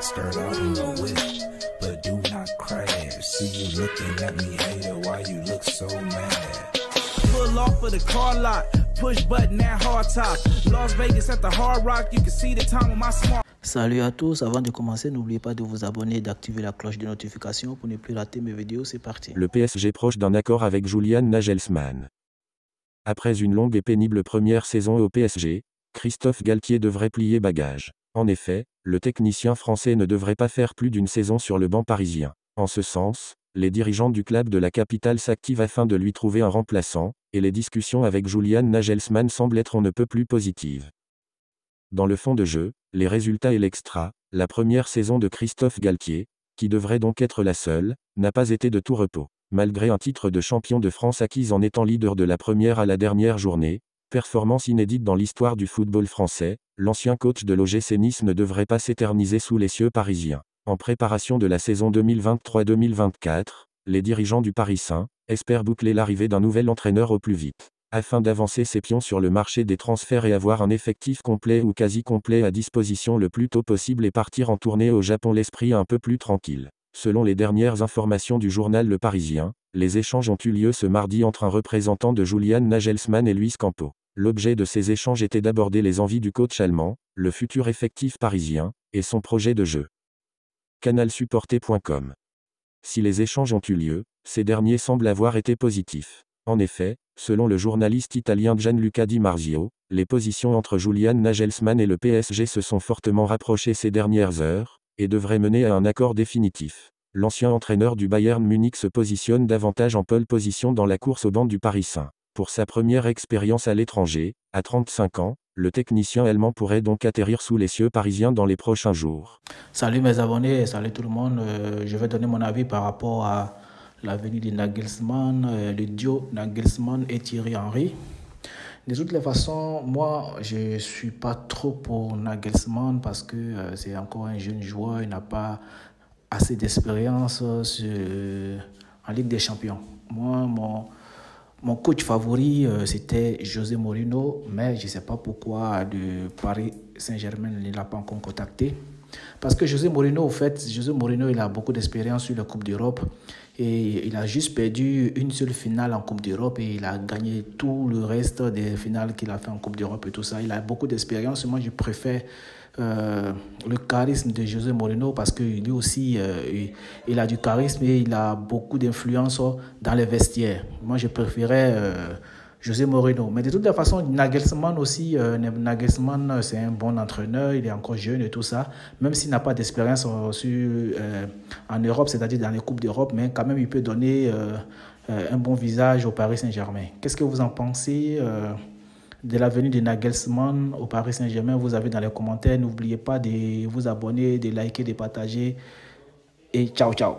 Skirt out in the whip, but do not crash. See you looking at me, hater, why you look so mad? Pull off of the car lot, push button at hard top. Las Vegas at the Hard Rock, you can see the time on my smart. Salut à tous, avant de commencer, n'oubliez pas de vous abonner et d'activer la cloche de notification pour ne plus rater mes vidéos, c'est parti. Le PSG proche d'un accord avec Julian Nagelsmann. Après une longue et pénible première saison au PSG, Christophe Galtier devrait plier bagage. En effet, le technicien français ne devrait pas faire plus d'une saison sur le banc parisien. En ce sens, les dirigeants du club de la capitale s'activent afin de lui trouver un remplaçant, et les discussions avec Julian Nagelsmann semblent être on ne peut plus positives. Dans le fond de jeu, les résultats et l'extra, la première saison de Christophe Galtier, qui devrait donc être la seule, n'a pas été de tout repos. Malgré un titre de champion de France acquis en étant leader de la première à la dernière journée, performance inédite dans l'histoire du football français, l'ancien coach de l'OGC Nice ne devrait pas s'éterniser sous les cieux parisiens. En préparation de la saison 2023-2024, les dirigeants du Paris Saint espèrent boucler l'arrivée d'un nouvel entraîneur au plus vite. Afin d'avancer ses pions sur le marché des transferts et avoir un effectif complet ou quasi complet à disposition le plus tôt possible et partir en tournée au Japon l'esprit un peu plus tranquille. Selon les dernières informations du journal Le Parisien, les échanges ont eu lieu ce mardi entre un représentant de Julian Nagelsmann et Luis Campo. L'objet de ces échanges était d'aborder les envies du coach allemand, le futur effectif parisien, et son projet de jeu. Canalsupporter.com. Si les échanges ont eu lieu, ces derniers semblent avoir été positifs. En effet, selon le journaliste italien Gianluca Di Marzio, les positions entre Julian Nagelsmann et le PSG se sont fortement rapprochées ces dernières heures, et devraient mener à un accord définitif. L'ancien entraîneur du Bayern Munich se positionne davantage en pole position dans la course au banc du Paris Saint. Pour sa première expérience à l'étranger, à 35 ans, le technicien allemand pourrait donc atterrir sous les cieux parisiens dans les prochains jours. Salut mes abonnés, salut tout le monde. Je vais donner mon avis par rapport à la venue de Nagelsmann, le duo Nagelsmann et Thierry Henry. De toutes les façons, moi, je ne suis pas trop pour Nagelsmann parce que c'est encore un jeune joueur, il n'a pas assez d'expérience en Ligue des Champions. Moi, mon coach favori, c'était José Mourinho, mais je ne sais pas pourquoi le Paris Saint-Germain ne l'a pas encore contacté. Parce que José Mourinho, il a beaucoup d'expérience sur la Coupe d'Europe et il a juste perdu une seule finale en Coupe d'Europe et il a gagné tout le reste des finales qu'il a fait en Coupe d'Europe et tout ça. Il a beaucoup d'expérience. Moi, je préfère le charisme de José Mourinho parce que lui aussi, il a du charisme et il a beaucoup d'influence dans les vestiaires. Moi, je préférais José Mourinho. Mais de toute façon, Nagelsmann aussi, Nagelsmann, c'est un bon entraîneur, il est encore jeune et tout ça. Même s'il n'a pas d'expérience en Europe, c'est-à-dire dans les Coupes d'Europe, mais quand même, il peut donner un bon visage au Paris Saint-Germain. Qu'est-ce que vous en pensez de la venue de Nagelsmann au Paris Saint-Germain? Vous avez dans les commentaires. N'oubliez pas de vous abonner, de liker, de partager. Et ciao, ciao.